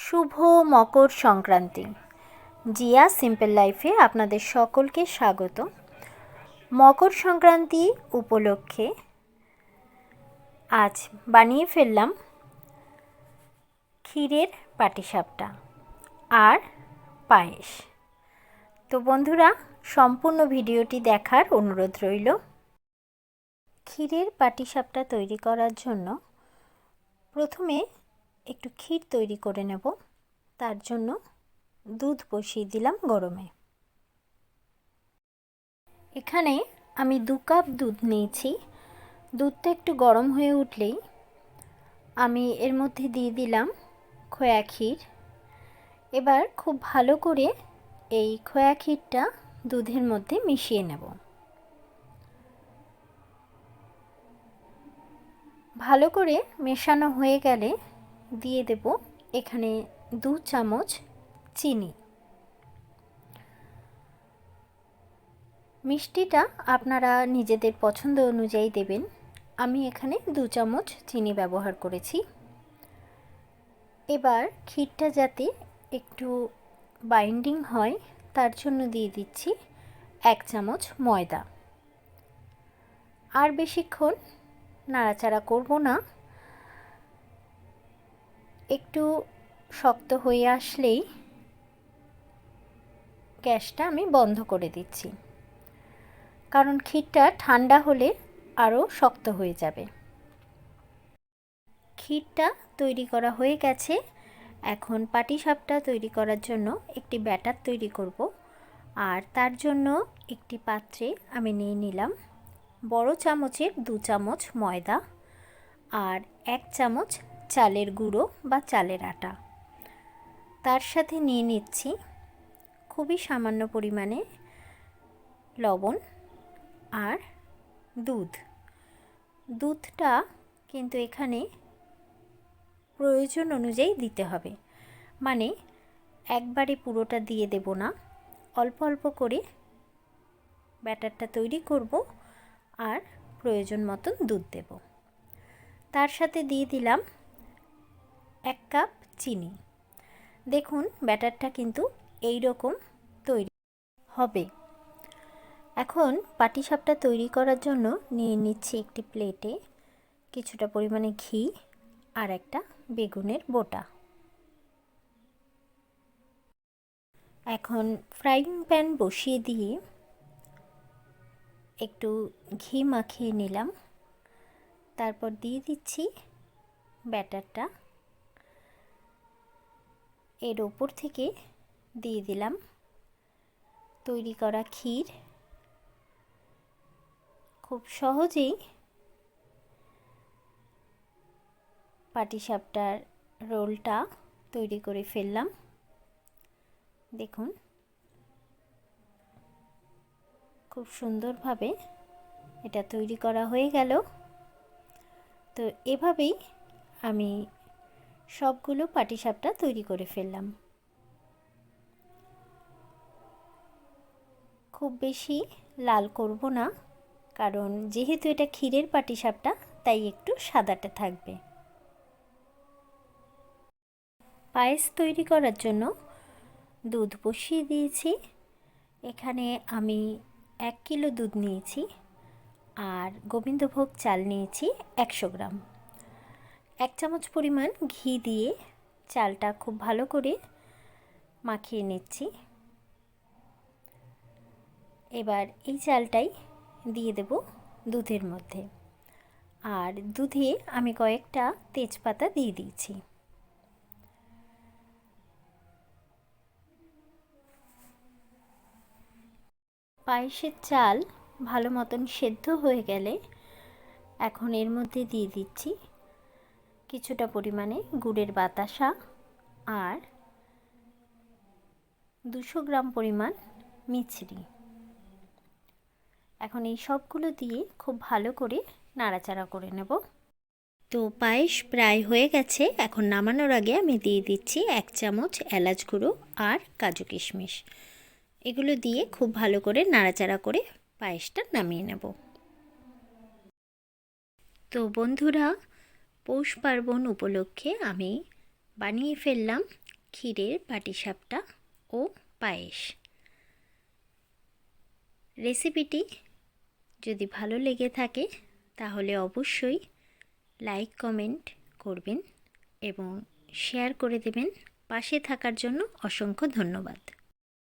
শুভ Makar Sankranti. Zia simple লাইফে আপনাদের সকলকে স্বাগত। মকর সংক্রান্তি উপলক্ষে আজ বানিয়ে ফেললাম ক্ষীরের পাটিসাপটা আর পায়েস। তো বন্ধুরা, সম্পূর্ণ ভিডিওটি দেখার অনুরোধ রইল। ক্ষীরের পাটিসাপটা তৈরি করার জন্য প্রথমে একটু ক্ষীর তৈরি করে নেব। তার জন্য দুধ বসিয়ে দিলাম গরমে। এখানে আমি 2 কাপ দুধ নিয়েছি। দুধটা একটু গরম হয়ে উঠলেই আমি এর মধ্যে দিয়ে দিলাম খোয়া ক্ষীর। এবার খুব ভালো করে এই খোয়া ক্ষীরটা দুধের মধ্যে মিশিয়ে নেব। ভালো করে মেশানো হয়ে গেলে দিয়ে দেব এখানে 2 চামচ চিনি। মিষ্টিটা আপনারা নিজেদের পছন্দ অনুযায়ী দেবেন। আমি এখানে 2 চামচ চিনি ব্যবহার করেছি। এবার ক্ষীরটা যাতে একটু বাইন্ডিং হয় তার জন্য দিয়ে দিচ্ছি 1 চামচ ময়দা। আর বেশিক্ষণ নাড়াচাড়া করব না। একটু শক্ত হয়ে আসলেই গ্যাসটা আমি বন্ধ করে দিচ্ছি, কারণ ক্ষীরটা ঠান্ডা হলে আরও শক্ত হয়ে যাবে। ক্ষীরটা তৈরি করা হয়ে গেছে। এখন পাটিসাপটা তৈরি করার জন্য একটি ব্যাটার তৈরি করব। আর তার জন্য একটি পাত্রে আমি নিয়ে নিলাম বড় চামচের 2 চামচ ময়দা আর 1 চামচ চালের গুঁড়ো বা চালের আটা। তার সাথে নিয়ে নিচ্ছি খুবই সামান্য পরিমাণে লবণ আর দুধটা কিন্তু এখানে প্রয়োজন অনুযায়ী দিতে হবে, মানে একবারে পুরোটা দিয়ে দেব না, অল্প অল্প করে ব্যাটারটা তৈরি করব আর প্রয়োজন মতন দুধ দেব। তার সাথে দিয়ে দিলাম 1 কাপ চিনি। দেখুন ব্যাটারটা কিন্তু এই রকম তৈরি হবে। এখন পাটিসাপটা তৈরি করার জন্য নিয়ে নিচ্ছি একটি প্লেটে কিছুটা পরিমাণে ঘি আর একটা বেগুনের বোটা। এখন ফ্রাইং প্যান বসিয়ে দিয়ে একটু ঘি মাখিয়ে নিলাম। তারপর দিয়ে দিচ্ছি ব্যাটারটা। এর ওপর থেকে দিয়ে দিলাম তৈরি করা ক্ষীর। খুব সহজেই পাটিসাপটার রোলটা তৈরি করে ফেললাম। দেখুন খুব সুন্দরভাবে এটা তৈরি করা হয়ে গেল। তো এভাবেই আমি সবগুলো পাটিসাপটা তৈরি করে ফেললাম। খুব বেশি লাল করব না, কারণ যেহেতু এটা ক্ষীরের পাটিসাপটা তাই একটু সাদাটে থাকবে। পায়েস তৈরি করার জন্য দুধ বসিয়ে দিয়েছি। এখানে আমি 1 কিলো দুধ নিয়েছি আর গোবিন্দভোগ চাল নিয়েছি 100 গ্রাম। 1 চামচ পরিমাণ ঘি দিয়ে চালটা খুব ভালো করে মাখিয়ে নিচ্ছি। এবার এই চালটাই দিয়ে দেব দুধের মধ্যে। আর দুধে আমি কয়েকটা তেজপাতা দিয়ে দিয়েছি। পায়েসের চাল ভালো মতন সেদ্ধ হয়ে গেলে এখন এর মধ্যে দিয়ে দিচ্ছি কিছুটা পরিমাণে গুড়ের বাতাসা আর 200 গ্রাম পরিমাণ মিছরি। এখন এই সবগুলো দিয়ে খুব ভালো করে নাড়াচাড়া করে নেব। তো পায়েস প্রায় হয়ে গেছে। এখন নামানোর আগে আমি দিয়ে দিচ্ছি 1 চামচ এলাচ গুঁড়ো আর কাজু কিশমিশ। এগুলো দিয়ে খুব ভালো করে নাড়াচাড়া করে পায়েসটা নামিয়ে নেব। তো বন্ধুরা, পৌষ পার্বণ উপলক্ষে আমি বানিয়ে ফেললাম ক্ষীরের পাটিসাপটা ও পায়েস। রেসিপিটি যদি ভালো লেগে থাকে তাহলে অবশ্যই লাইক কমেন্ট করবেন এবং শেয়ার করে দেবেন। পাশে থাকার জন্য অসংখ্য ধন্যবাদ।